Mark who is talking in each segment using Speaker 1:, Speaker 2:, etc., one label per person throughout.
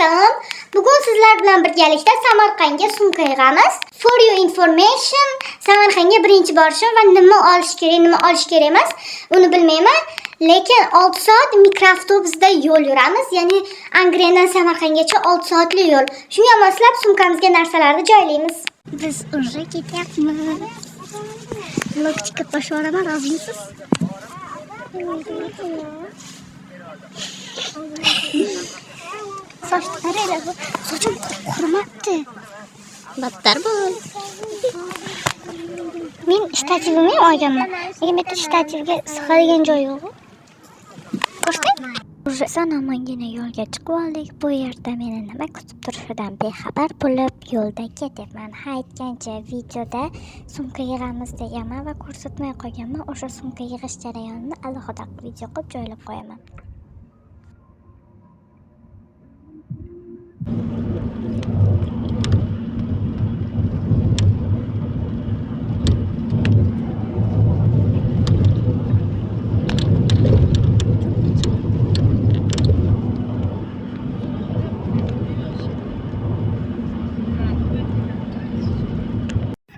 Speaker 1: Alayhissalom. Bugun sizlar bilan birgalikda Samarqandga sumka yig'amiz. For your information, Samarqandga birinchi borishim va nima olish kerak emas, uni bilmayman. Lekin 6 soat mikroavtobusda yo'l yuramiz. Ya'ni Angrendan Samarqandgacha 6 soatli yo'l. Shunga moslab sumkamizga narsalarni joylaymiz. Biz уже ketyapmiz. Vlogga boshlamoqman, rozimisiz? Sochim qurmabdi. Battar bo'l. Men shtativimni olganman. Lekin bu yerda shtativga sig'adigan joy yo'q. Ko'rsatay? Sanamangina yo'lga chiqib oldik. Bu yerda meni nima kutib turishidan bexabar bo'lib yo'lda ketyapman. Aytgancha videoda sumka yig'amiz deganman va ko'rsatmay qo'yganman. O'sha sumka yig'ish jarayonini alohida video qilib joylab qo'yaman.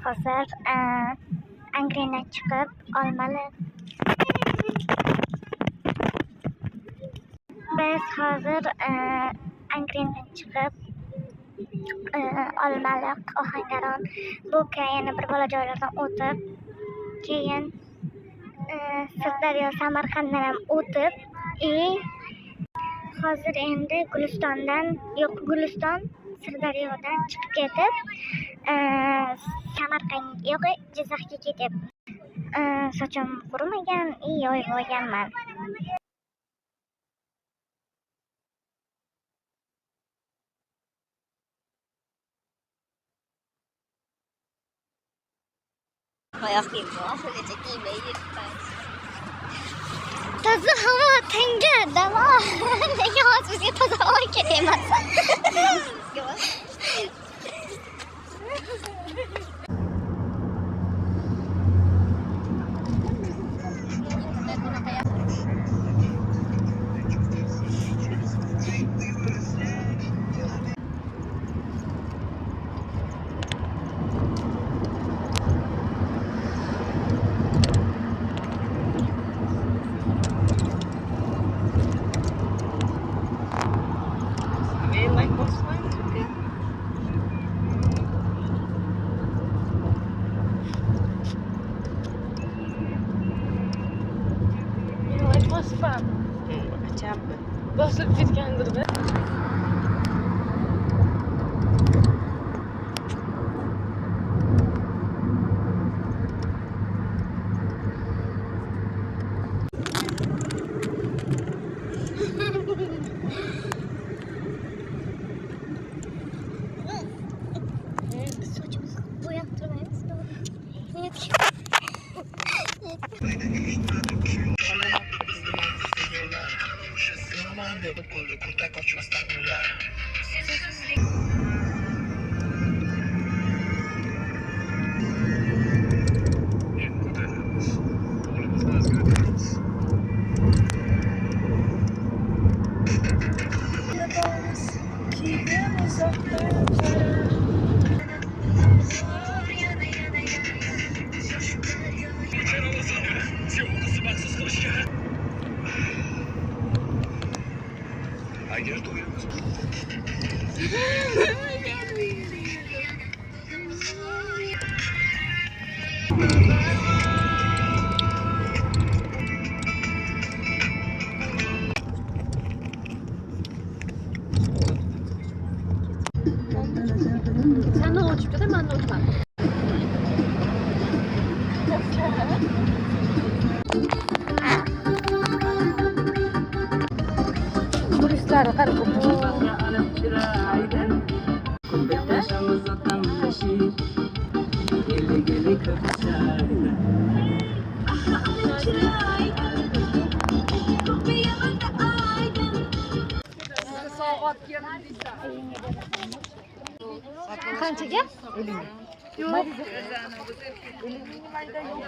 Speaker 1: Hozir Angrendan chiqib Olmali. Biz hozir Angrendan chiqib Olmali, Ohangaron, Bo'ka yana bir bola joylardan o'tib, keyin Sirdaryo, Samarqanddan ham o'tib, hozir endi Guliston, Sirdaryodan chiqib ketib, Samarqand yo'q, Jizzaxga ketib. Sochim qurimagan, yoyib olganman. Oyoq kiyim oxirigacha kiymay yuribman. Toza havo tanga, davo. Nega hozir bizga toza havo kerak emas?
Speaker 2: Bosib ketgandir-da.
Speaker 1: Sochimizni bo'yab turmaymiz.
Speaker 2: Sen de uçup da ben de uçmam. Turistler karı kopuyor. Qanchaga? 50. Yo'q. 50 mayda yo'q.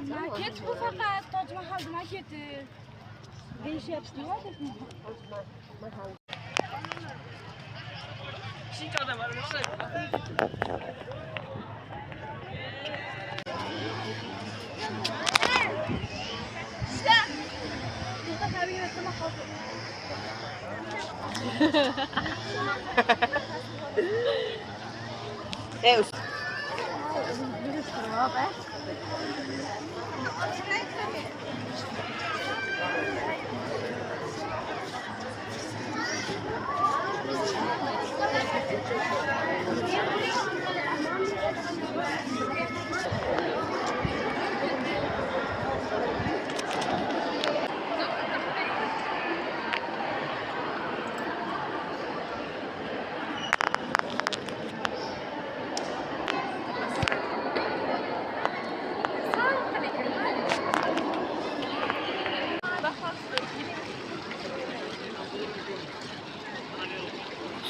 Speaker 2: Maket bu faqat Toj Mahal maketi. Deyishyapti-ku.
Speaker 3: Kichik odam var,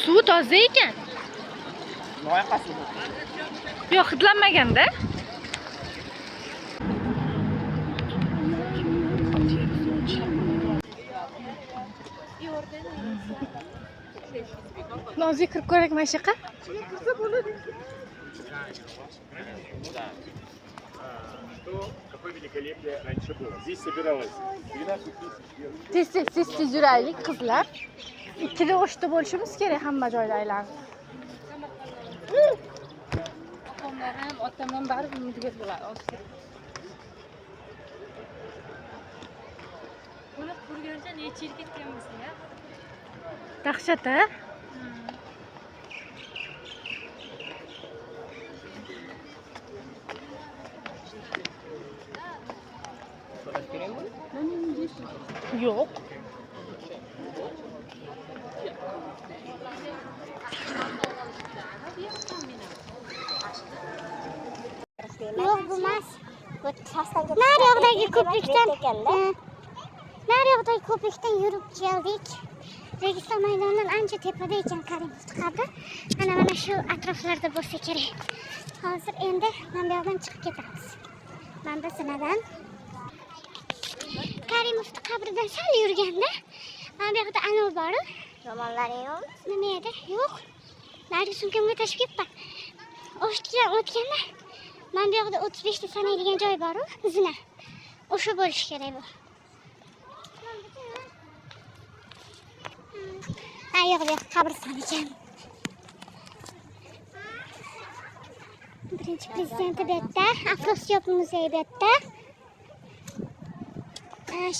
Speaker 2: Suvi toza ekan.
Speaker 3: loyqasi bu.
Speaker 2: Yo'q, hidlanmaganda. Nozik kirib ko'rakman shaqa.
Speaker 4: Какое великолепие раньше было. Здесь собиралось 12 тысяч.
Speaker 2: Tez yuraylik qizlar. Ikkida o'shda bo'lishimiz kerak hamma joyda aylanib. Opamlar ham, otam ham baribir mudgat bo'ladi.
Speaker 5: Buni ko'rgancha necha yil ketganmisan ya?
Speaker 2: Dahshat-a? Yo'q.
Speaker 1: Yo'q, bo'lmas. Naryoqdagi ko'prikdan yurib keldik. Registon maydonidan ancha tepada ekan Karimov qabri. Mana shu atroflarda bo'lsa kerak. Hozir endi mana bu yoqdan chiqib ketamiz. Mana sinadan Karimov qabridan sal yurganda mana bu yoqda anov bor. Romanlaring yo'qmi? Nima edi? Yo'q. Narigi sumkamga tashib ketdim. O'shtidan o'tganda mana bu yoqda 35 ta sanaydigan joy bor-ku, zina. O'sha bo'lish kerak bu. Yo'q, qabriston ekan. Birinchi prezidenti bu yerda, Afrosiyob muzeyi bu yerda.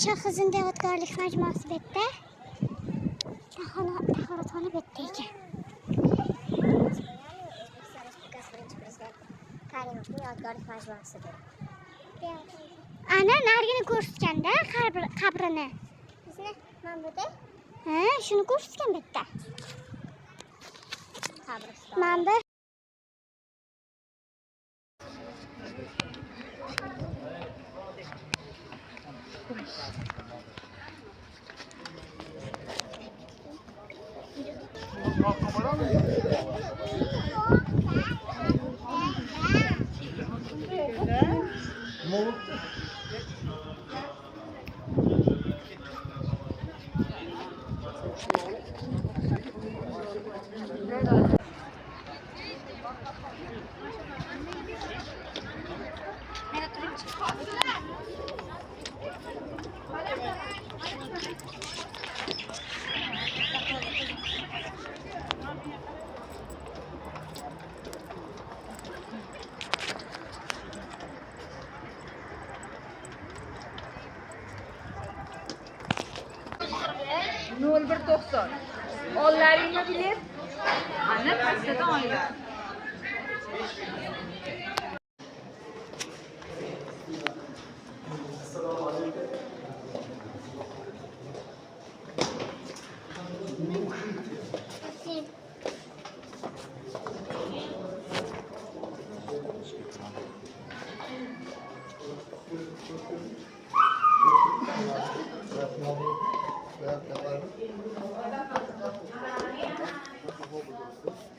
Speaker 1: Shohizunda yodgorlik majmuasi bu yerda. Tahoratxona bu yerda ekan. Karimovning yodgorlik majmuasidir. Ana narigini ko'rsatganda qabrini. Bizni mana bu yerda. Ha, shuni ko'rsatgan bu yerda. Qabriston. Mana bu
Speaker 6: Nol bir 90. Onlaringni bilib, ana pastda oylar.
Speaker 7: Gracias.